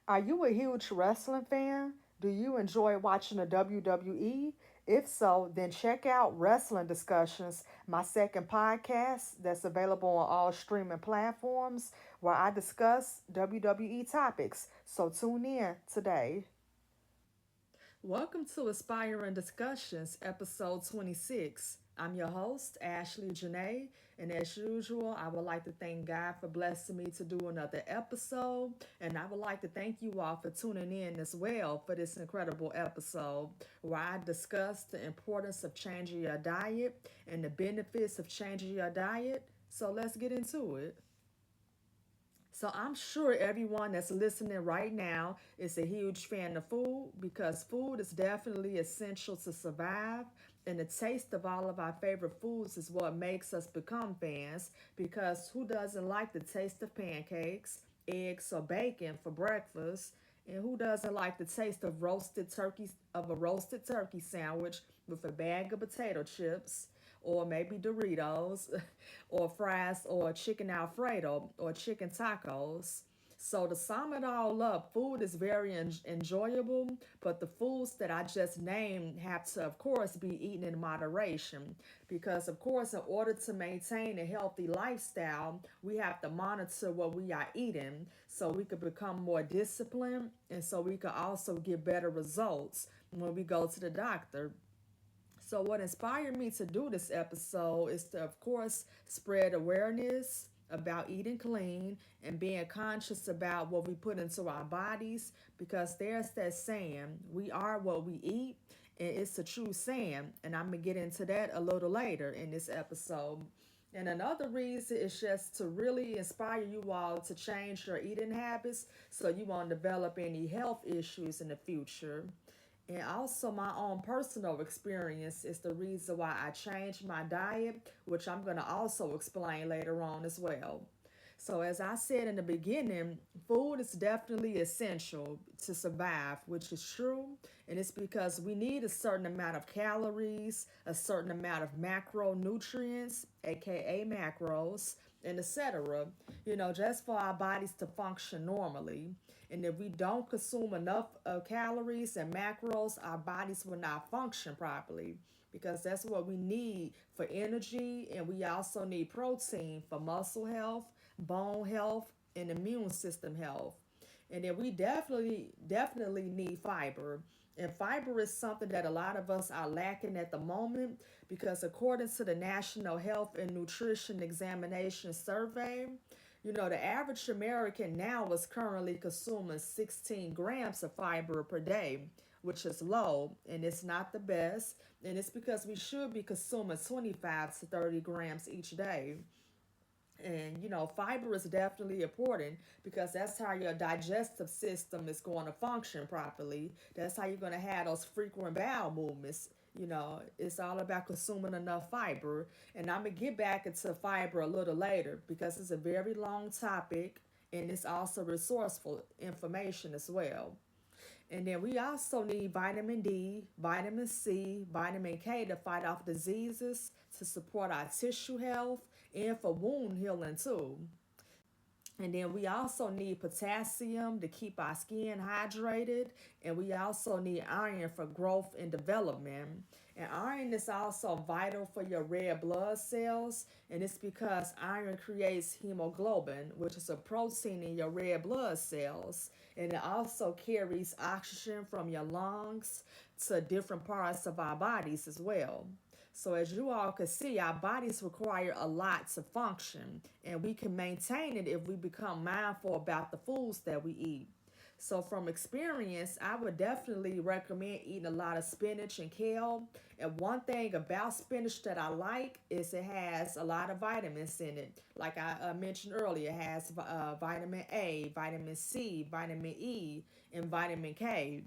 Are you a huge wrestling fan? Do you enjoy watching the WWE? If so, then check out Wrestling Discussions, my second podcast that's available on all streaming platforms where I discuss WWE topics. So tune in today. Welcome to Inspirin Discussions, episode 26. I'm your host, Ashley Janae, and as usual, I would like to thank God for blessing me to do another episode, and I would like to thank you all for tuning in as well for this incredible episode where I discuss the importance of changing your diet and the benefits of changing your diet. So let's get into it. So I'm sure everyone that's listening right now is a huge fan of food because food is definitely essential to survive. And the taste of all of our favorite foods is what makes us become fans because who doesn't like the taste of pancakes, eggs, or bacon for breakfast? And who doesn't like the taste of a roasted turkey sandwich with a bag of potato chips? Or maybe Doritos, or fries, or chicken Alfredo, or chicken tacos. So to sum it all up, food is very enjoyable, but the foods that I just named have to, of course, be eaten in moderation. Because, of course, in order to maintain a healthy lifestyle, we have to monitor what we are eating so we could become more disciplined and so we could also get better results when we go to the doctor. So, what inspired me to do this episode is to, of course, spread awareness about eating clean and being conscious about what we put into our bodies because there's that saying, we are what we eat, and it's a true saying. And I'm going to get into that a little later in this episode. And another reason is just to really inspire you all to change your eating habits so you won't develop any health issues in the future. And also, my own personal experience is the reason why I changed my diet, which I'm going to also explain later on as well. So, as I said in the beginning, food is definitely essential to survive, which is true. And it's because we need a certain amount of calories, a certain amount of macronutrients, aka macros, and etc. Just for our bodies to function normally. And if we don't consume enough calories and macros, our bodies will not function properly because that's what we need for energy. And we also need protein for muscle health, bone health, and immune system health. And then we definitely need fiber. And fiber is something that a lot of us are lacking at the moment because according to the National Health and Nutrition Examination Survey, the average American now is currently consuming 16 grams of fiber per day, which is low and it's not the best. And it's because we should be consuming 25 to 30 grams each day. And fiber is definitely important because that's how your digestive system is going to function properly. That's how you're going to have those frequent bowel movements. It's all about consuming enough fiber. And I'm going to get back into fiber a little later because it's a very long topic and it's also resourceful information as well. And then we also need vitamin D, vitamin C, vitamin K to fight off diseases, to support our tissue health, and for wound healing too. And then we also need potassium to keep our skin hydrated. And we also need iron for growth and development. And iron is also vital for your red blood cells. And it's because iron creates hemoglobin, which is a protein in your red blood cells. And it also carries oxygen from your lungs to different parts of our bodies as well. So, as you all can see, our bodies require a lot to function, and we can maintain it if we become mindful about the foods that we eat. So, from experience, I would definitely recommend eating a lot of spinach and kale. And one thing about spinach that I like is it has a lot of vitamins in it. Like I mentioned earlier, it has vitamin A, vitamin C, vitamin E, and vitamin K.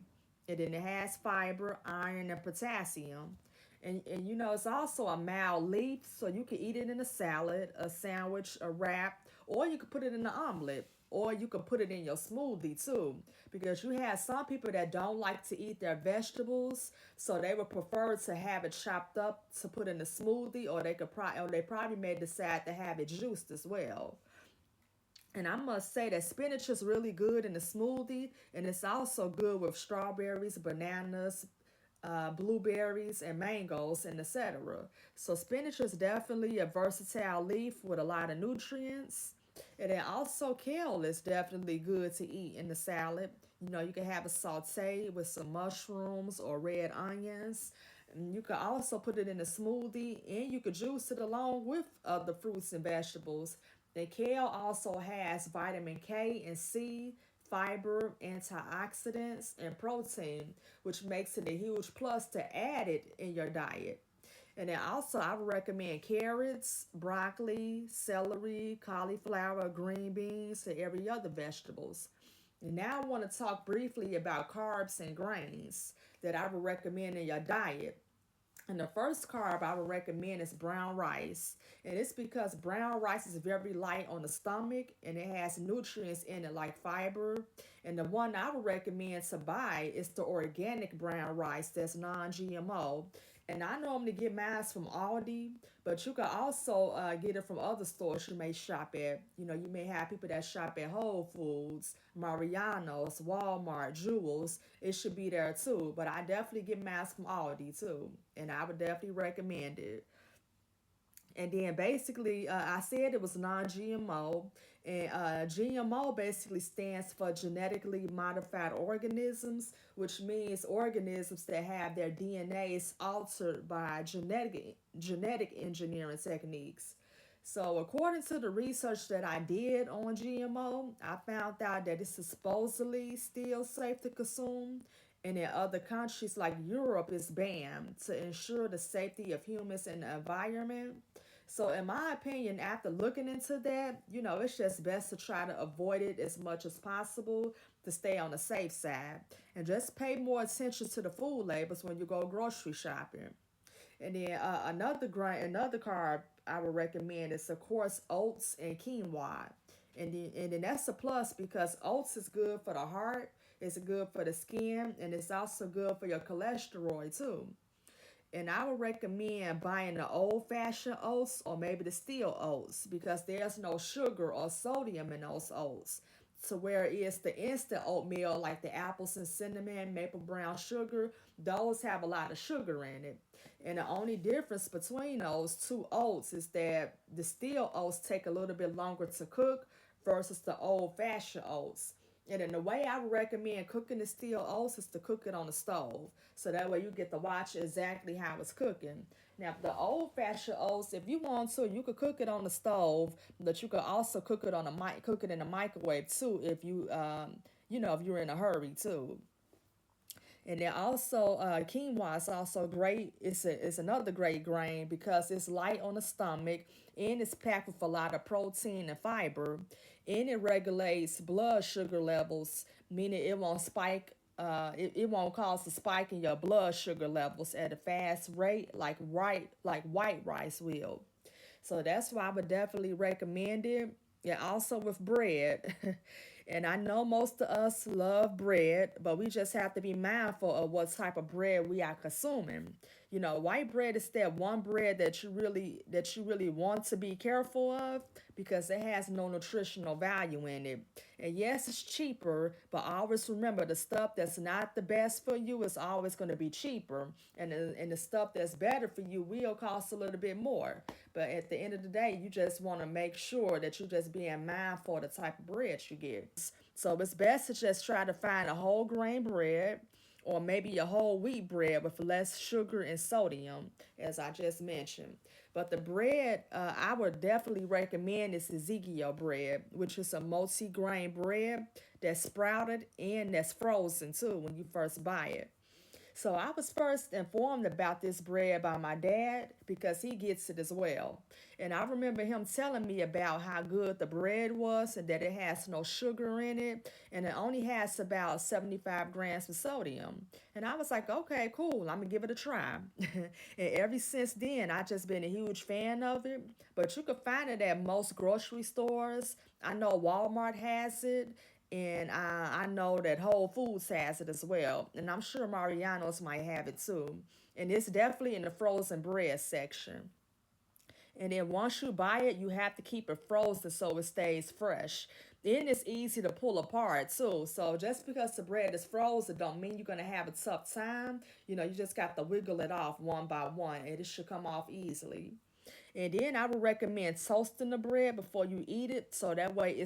And then it has fiber, iron, and potassium. And it's also a mild leaf, so you can eat it in a salad, a sandwich, a wrap, or you could put it in an omelet, or you could put it in your smoothie too. Because you have some people that don't like to eat their vegetables, so they would prefer to have it chopped up to put in a smoothie, or they probably may decide to have it juiced as well. And I must say that spinach is really good in a smoothie, and it's also good with strawberries, bananas, blueberries, and mangoes, and etc. So spinach is definitely a versatile leaf with a lot of nutrients. And then also kale is definitely good to eat in the salad. You know, you can have a saute with some mushrooms or red onions. And you can also put it in a smoothie, and you could juice it along with other fruits and vegetables. The kale also has vitamin K and C, fiber, antioxidants, and protein, which makes it a huge plus to add it in your diet. And then also, I would recommend carrots, broccoli, celery, cauliflower, green beans, and every other vegetables. And now I want to talk briefly about carbs and grains that I would recommend in your diet. And the first carb I would recommend is brown rice. And it's because brown rice is very light on the stomach and it has nutrients in it like fiber. And the one I would recommend to buy is the organic brown rice that's non GMO. And I normally get mine from Aldi, but you can also get it from other stores you may shop at. You know, you may have people that shop at Whole Foods, Mariano's, Walmart, Jewels. It should be there too. But I definitely get mine from Aldi too, and I would definitely recommend it. And then basically, I said it was non-GMO, and GMO basically stands for genetically modified organisms, which means organisms that have their DNAs altered by genetic engineering techniques. So, according to the research that I did on GMO, I found out that it's supposedly still safe to consume, and in other countries like Europe, it's banned to ensure the safety of humans and the environment. So, in my opinion, after looking into that, you know, it's just best to try to avoid it as much as possible to stay on the safe side. And just pay more attention to the food labels when you go grocery shopping. And then another carb I would recommend is, of course, oats and quinoa. And then that's a plus because oats is good for the heart, it's good for the skin, and it's also good for your cholesterol too. And I would recommend buying the old fashioned oats or maybe the steel oats because there's no sugar or sodium in those oats. So where it's the instant oatmeal like the apples and cinnamon, maple brown sugar, those have a lot of sugar in it. And the only difference between those two oats is that the steel oats take a little bit longer to cook versus the old fashioned oats. And then the way I would recommend cooking the steel oats is to cook it on the stove. So that way you get to watch exactly how it's cooking. Now, the old fashioned oats, if you want to, you could cook it on the stove, but you could also cook it in the microwave too if you're in a hurry too. And then also quinoa is also great. It's another great grain because it's light on the stomach and it's packed with a lot of protein and fiber. And it regulates blood sugar levels, meaning it won't spike. It won't cause a spike in your blood sugar levels at a fast rate like white rice will. So that's why I would definitely recommend it. And also with bread. And I know most of us love bread, but we just have to be mindful of what type of bread we are consuming. You know, white bread is that one bread that you really want to be careful of because it has no nutritional value in it. And yes, it's cheaper, but always remember the stuff that's not the best for you is always going to be cheaper, and the stuff that's better for you will cost a little bit more. But at the end of the day, you just want to make sure that you're just being mindful of the type of bread you get. So it's best to just try to find a whole grain bread or maybe a whole wheat bread with less sugar and sodium, as I just mentioned. But the bread I would definitely recommend is Ezekiel bread, which is a multi-grain bread that's sprouted and that's frozen too when you first buy it. So I was first informed about this bread by my dad because he gets it as well. And I remember him telling me about how good the bread was and that it has no sugar in it and it only has about 75 grams of sodium. And I was like, okay, cool, I'm gonna give it a try. And ever since then, I've just been a huge fan of it. But you can find it at most grocery stores. I know Walmart has it, and I know that Whole Foods has it as well. And I'm sure Mariano's might have it too. And it's definitely in the frozen bread section. And then once you buy it, you have to keep it frozen so it stays fresh. Then it's easy to pull apart too. So just because the bread is frozen don't mean you're gonna have a tough time. You just got to wiggle it off one by one and it should come off easily. And then I would recommend toasting the bread before you eat it, so that way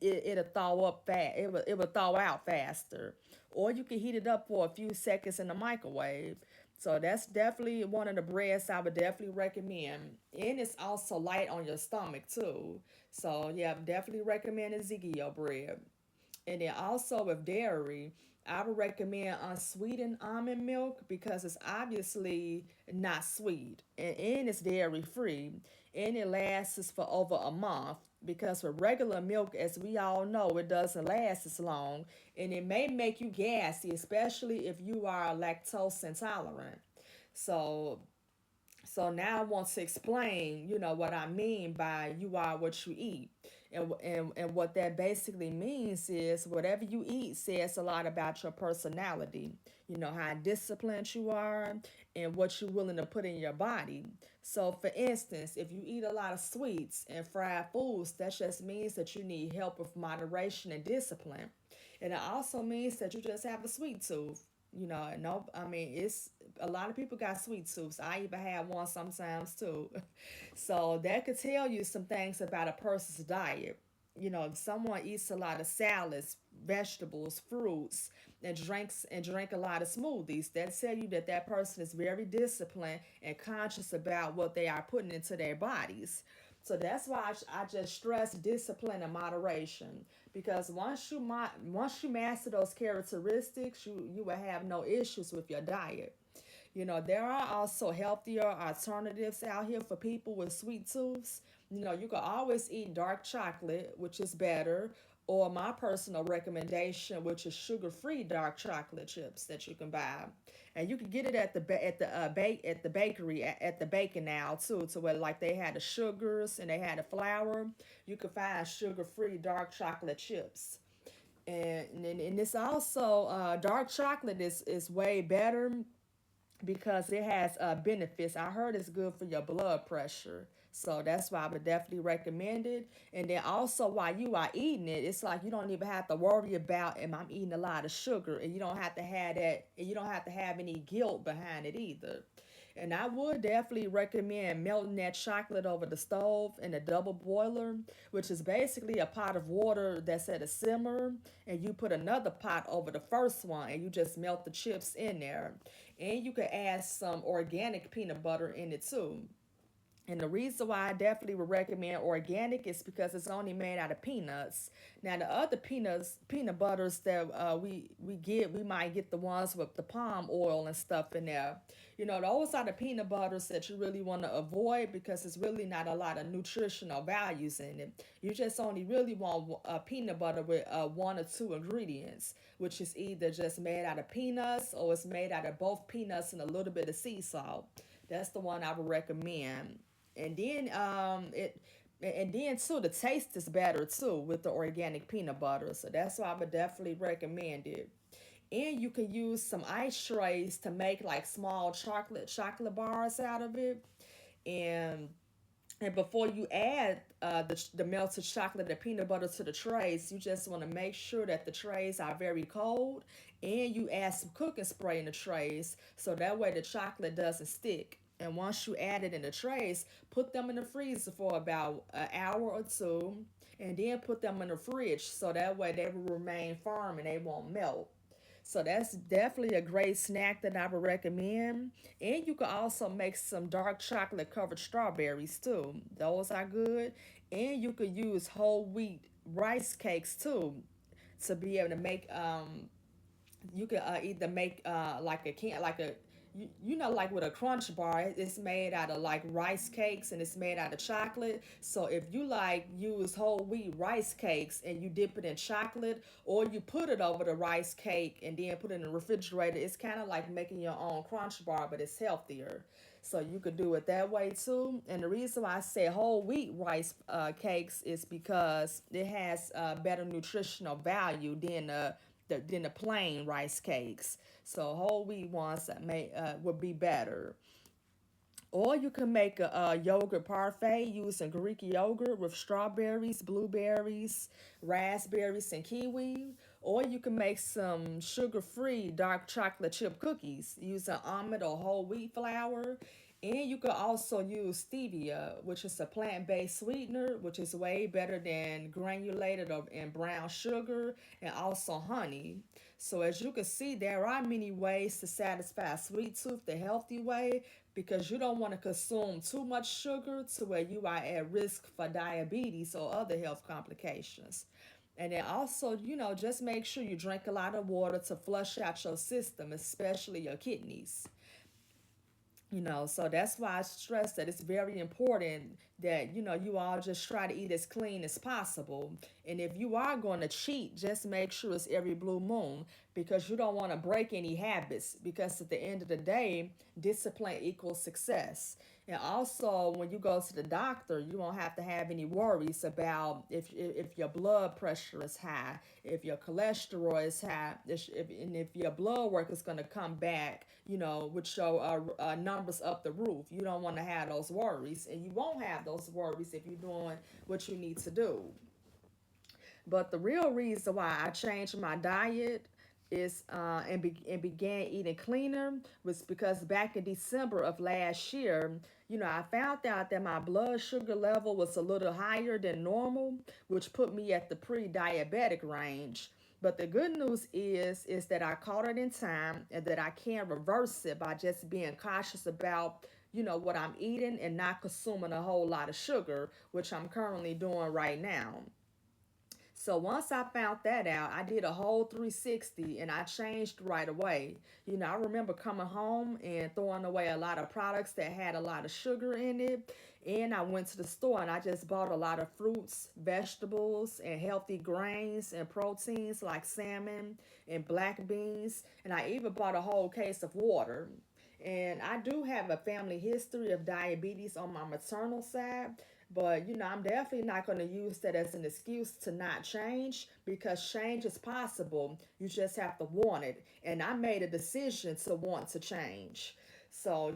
it'll thaw up fast. It will thaw out faster. Or you can heat it up for a few seconds in the microwave. So that's definitely one of the breads I would definitely recommend. And it's also light on your stomach too. So yeah, definitely recommend Ezekiel bread. And then also with dairy, I would recommend unsweetened almond milk because it's obviously not sweet and it's dairy free and it lasts for over a month. Because with regular milk, as we all know, it doesn't last as long and it may make you gassy, especially if you are lactose intolerant. So so now I want to explain, what I mean by you are what you eat. And what that basically means is whatever you eat says a lot about your personality, how disciplined you are and what you're willing to put in your body. So, for instance, if you eat a lot of sweets and fried foods, that just means that you need help with moderation and discipline. And it also means that you just have a sweet tooth. No, I mean, it's a lot of people got sweet tooths. I even have one sometimes too. So that could tell you some things about a person's diet. If someone eats a lot of salads, vegetables, fruits, and drink a lot of smoothies, that tell you that that person is very disciplined and conscious about what they are putting into their bodies. So that's why I just stress discipline and moderation because once you master those characteristics, you will have no issues with your diet. There are also healthier alternatives out here for people with sweet tooths. You can always eat dark chocolate, which is better, or my personal recommendation, which is sugar-free dark chocolate chips that you can buy, and you can get it at the bakery at the baking now too, to where like they had the sugars and they had the flour. You can find sugar-free dark chocolate chips. And it's also dark chocolate is way better because it has benefits. I heard it's good for your blood pressure. So that's why I would definitely recommend it. And then also while you are eating it, it's like you don't even have to worry about am I eating a lot of sugar and you don't have to have that and you don't have to have any guilt behind it either. And I would definitely recommend melting that chocolate over the stove in a double boiler, which is basically a pot of water that's at a simmer, and you put another pot over the first one, and you just melt the chips in there. And you could add some organic peanut butter in it too. And the reason why I definitely would recommend organic is because it's only made out of peanuts. Now the other peanut butters that we might get the ones with the palm oil and stuff in there. Those are the peanut butters that you really want to avoid because it's really not a lot of nutritional values in it. You just only really want a peanut butter with one or two ingredients, which is either just made out of peanuts or it's made out of both peanuts and a little bit of sea salt. That's the one I would recommend. And then too the taste is better too with the organic peanut butter. So that's why I would definitely recommend it. And you can use some ice trays to make like small chocolate bars out of it. And and before you add the melted chocolate and peanut butter to the trays, you just want to make sure that the trays are very cold and you add some cooking spray in the trays so that way the chocolate doesn't stick. And once you add it in the trays, put them in the freezer for about an hour or two and then put them in the fridge so that way they will remain firm and they won't melt. So that's definitely a great snack that I would recommend. And you can also make some dark chocolate covered strawberries too. Those are good. And you could use whole wheat rice cakes too to be able to make you can either make like a can like a like with a crunch bar it's made out of like rice cakes and it's made out of chocolate. So if you like use whole wheat rice cakes and you dip it in chocolate or you put it over the rice cake and then put it in the refrigerator, it's kind of like making your own crunch bar but it's healthier. So you could do it that way too. And the reason why I say whole wheat rice cakes is because it has better nutritional value than the plain rice cakes. So whole wheat ones that may would be better. Or you can make a yogurt parfait using Greek yogurt with strawberries, blueberries, raspberries, and kiwi. Or you can make some sugar free dark chocolate chip cookies using almond or whole wheat flour. And you could also use stevia, which is a plant based sweetener, which is way better than granulated or and brown sugar, and also honey. So, as you can see, there are many ways to satisfy a sweet tooth the healthy way because you don't want to consume too much sugar to where you are at risk for diabetes or other health complications. And then also, just make sure you drink a lot of water to flush out your system, especially your kidneys. So that's why I stress that it's very important that you all just try to eat as clean as possible. And if you are going to cheat, just make sure it's every blue moon because you don't want to break any habits, because at the end of the day, discipline equals success. And also, when you go to the doctor, you won't have to have any worries about if your blood pressure is high, if your cholesterol is high, and if your blood work is going to come back, with your numbers up the roof. You don't want to have those worries, and you won't have those worries if you're doing what you need to do. But the real reason why I changed my diet and began eating cleaner was because back in December of last year, I found out that my blood sugar level was a little higher than normal, which put me at the pre-diabetic range. But the good news is that I caught it in time and that I can reverse it by just being cautious about what I'm eating and not consuming a whole lot of sugar, which I'm currently doing right now. So once I found that out, I did a whole 360 and I changed right away. I remember coming home and throwing away a lot of products that had a lot of sugar in it. And I went to the store and I just bought a lot of fruits, vegetables, and healthy grains and proteins like salmon and black beans. And I even bought a whole case of water. And I do have a family history of diabetes on my maternal side. But I'm definitely not going to use that as an excuse to not change, because change is possible. You just have to want it. And I made a decision to want to change. So,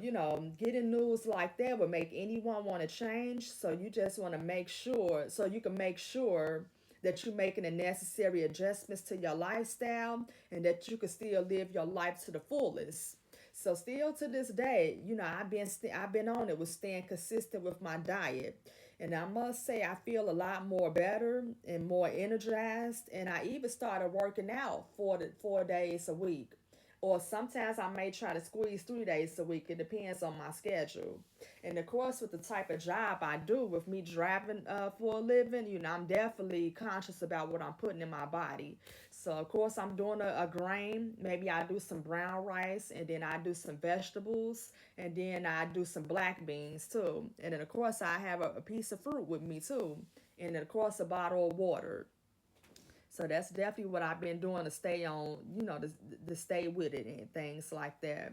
getting news like that would make anyone want to change. So, you just want to make sure, so you can make sure that you're making the necessary adjustments to your lifestyle and that you can still live your life to the fullest. So still to this day, I've been on it with staying consistent with my diet. And I must say I feel a lot more better and more energized, and I even started working out 4 days a week. Or sometimes I may try to squeeze 3 days a week. It depends on my schedule. And of course, with the type of job I do, with me driving for a living, I'm definitely conscious about what I'm putting in my body. So, of course, I'm doing a grain. Maybe I do some brown rice, and then I do some vegetables, and then I do some black beans too. And then, of course, I have a piece of fruit with me too. And then, of course, a bottle of water. So that's definitely what I've been doing to stay on, to stay with it and things like that.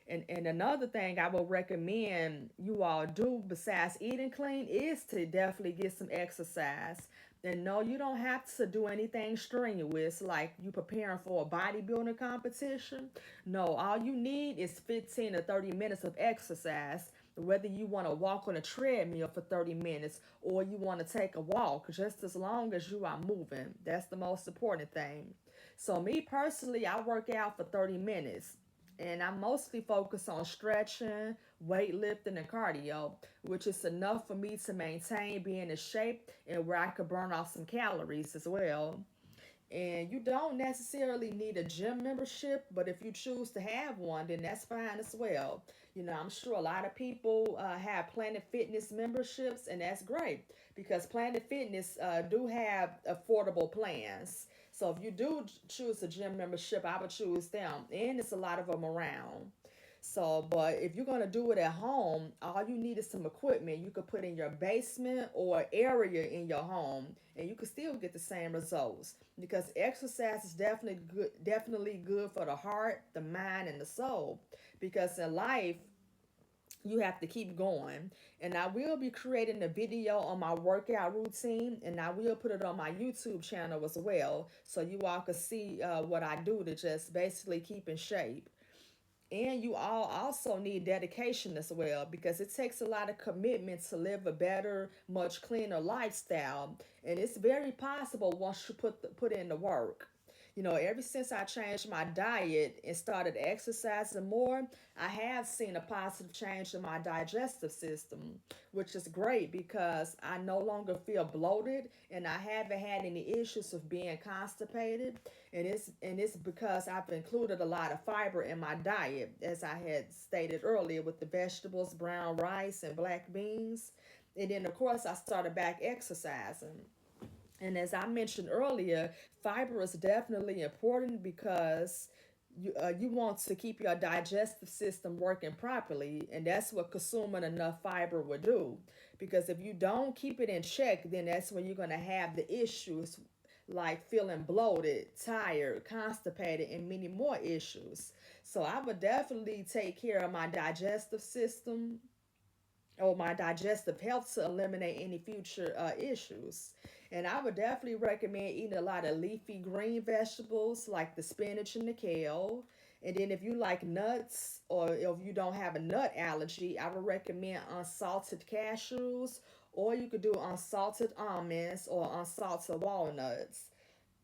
And another thing I would recommend you all do besides eating clean is to definitely get some exercise. And no, you don't have to do anything strenuous like you preparing for a bodybuilding competition. No, all you need is 15 to 30 minutes of exercise. Whether you want to walk on a treadmill for 30 minutes or you want to take a walk, just as long as you are moving. That's the most important thing. So, me personally, I work out for 30 minutes and I mostly focus on stretching, weightlifting, and cardio, which is enough for me to maintain being in shape and where I could burn off some calories as well. And you don't necessarily need a gym membership, but if you choose to have one, then that's fine as well. I'm sure a lot of people have Planet Fitness memberships, and that's great because Planet Fitness do have affordable plans. So if you do choose a gym membership, I would choose them, and it's a lot of them around. So, but if you're gonna do it at home, all you need is some equipment you could put in your basement or area in your home, and you can still get the same results. Because exercise is definitely good for the heart, the mind, and the soul. Because in life, you have to keep going. And I will be creating a video on my workout routine, and I will put it on my YouTube channel as well, so you all can see what I do to just basically keep in shape. And you all also need dedication as well, because it takes a lot of commitment to live a better, much cleaner lifestyle. And it's very possible once you put in the work. Ever since I changed my diet and started exercising more, I have seen a positive change in my digestive system, which is great because I no longer feel bloated and I haven't had any issues of being constipated. And it's because I've included a lot of fiber in my diet, as I had stated earlier, with the vegetables, brown rice, and black beans. And then, of course, I started back exercising. And as I mentioned earlier, fiber is definitely important because you want to keep your digestive system working properly, and that's what consuming enough fiber would do. Because if you don't keep it in check, then that's when you're going to have the issues like feeling bloated, tired, constipated, and many more issues. So I would definitely take care of my digestive system or my digestive health to eliminate any future issues. And I would definitely recommend eating a lot of leafy green vegetables like the spinach and the kale. And then if you like nuts or if you don't have a nut allergy, I would recommend unsalted cashews, or you could do unsalted almonds or unsalted walnuts.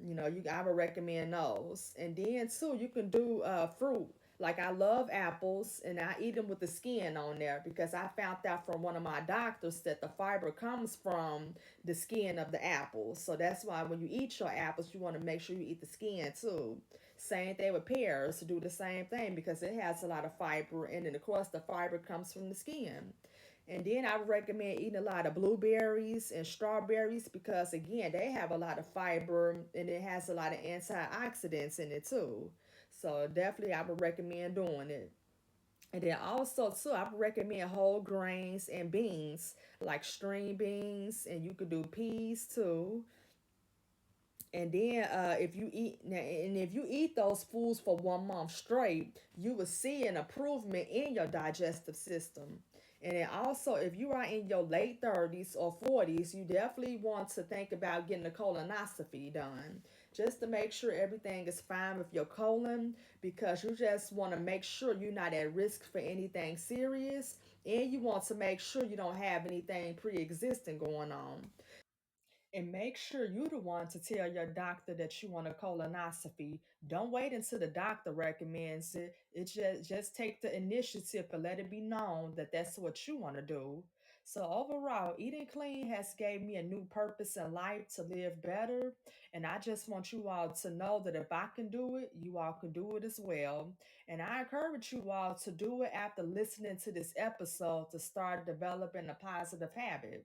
I would recommend those. And then too, you can do fruit. Like I love apples and I eat them with the skin on there because I found out from one of my doctors that the fiber comes from the skin of the apples. So that's why when you eat your apples, you want to make sure you eat the skin too. Same thing with pears, to do the same thing because it has a lot of fiber, and then of course the fiber comes from the skin. And then I would recommend eating a lot of blueberries and strawberries because, again, they have a lot of fiber and it has a lot of antioxidants in it too. So definitely I would recommend doing it. And then also too, I would recommend whole grains and beans like string beans, and you could do peas too. And then if you eat those foods for 1 month straight, you will see an improvement in your digestive system. And then also, if you are in your late 30s or 40s, you definitely want to think about getting a colonoscopy done, just to make sure everything is fine with your colon, because you just want to make sure you're not at risk for anything serious, and you want to make sure you don't have anything pre-existing going on. And make sure you're the one to tell your doctor that you want a colonoscopy. Don't wait until the doctor recommends it. It just take the initiative and let it be known that that's what you want to do. So overall, eating clean has gave me a new purpose in life to live better. And I just want you all to know that if I can do it, you all can do it as well. And I encourage you all to do it after listening to this episode to start developing a positive habit,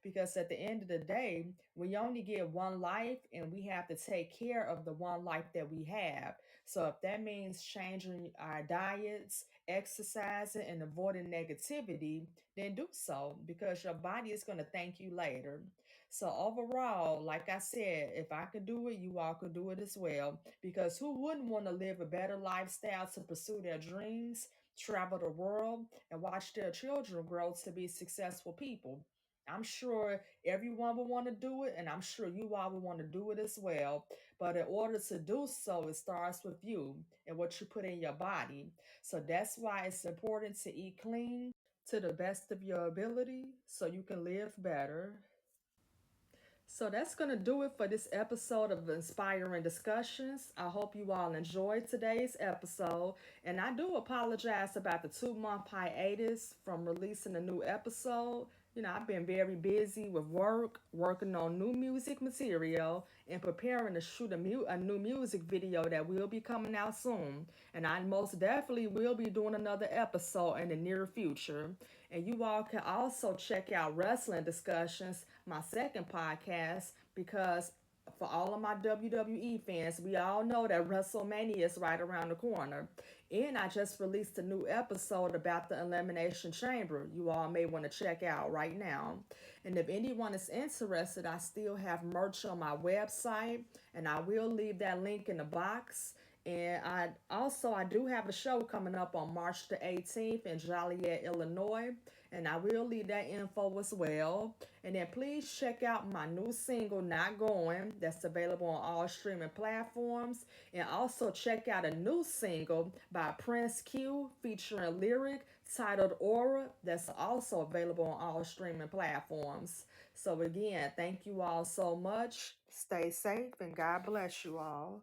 because at the end of the day, we only get one life and we have to take care of the one life that we have. So if that means changing our diets, exercising, and avoiding negativity, then do so, because your body is going to thank you later. So overall, like I said, if I could do it, you all could do it as well, because who wouldn't want to live a better lifestyle to pursue their dreams, travel the world, and watch their children grow to be successful people? I'm sure everyone will want to do it, and I'm sure you all will want to do it as well. But in order to do so, it starts with you and what you put in your body. So that's why it's important to eat clean to the best of your ability so you can live better. So that's going to do it for this episode of Inspiring Discussions. I hope you all enjoyed today's episode. And I do apologize about the 2 month hiatus from releasing a new episode. I've been very busy with work, working on new music material, and preparing to shoot a new music video that will be coming out soon. And I most definitely will be doing another episode in the near future. And you all can also check out Wrestling Discussions, my second podcast, because for all of my WWE fans, we all know that WrestleMania is right around the corner. And I just released a new episode about the Elimination Chamber you all may want to check out right now. And if anyone is interested, I still have merch on my website, and I will leave that link in the box. And I do have a show coming up on March the 18th in Joliet, Illinois, and I will leave that info as well. And then please check out my new single Not Going, that's available on all streaming platforms. And also check out a new single by Prince Q featuring Lyric titled Aura, that's also available on all streaming platforms. So again, thank you all so much. Stay safe and God bless you all.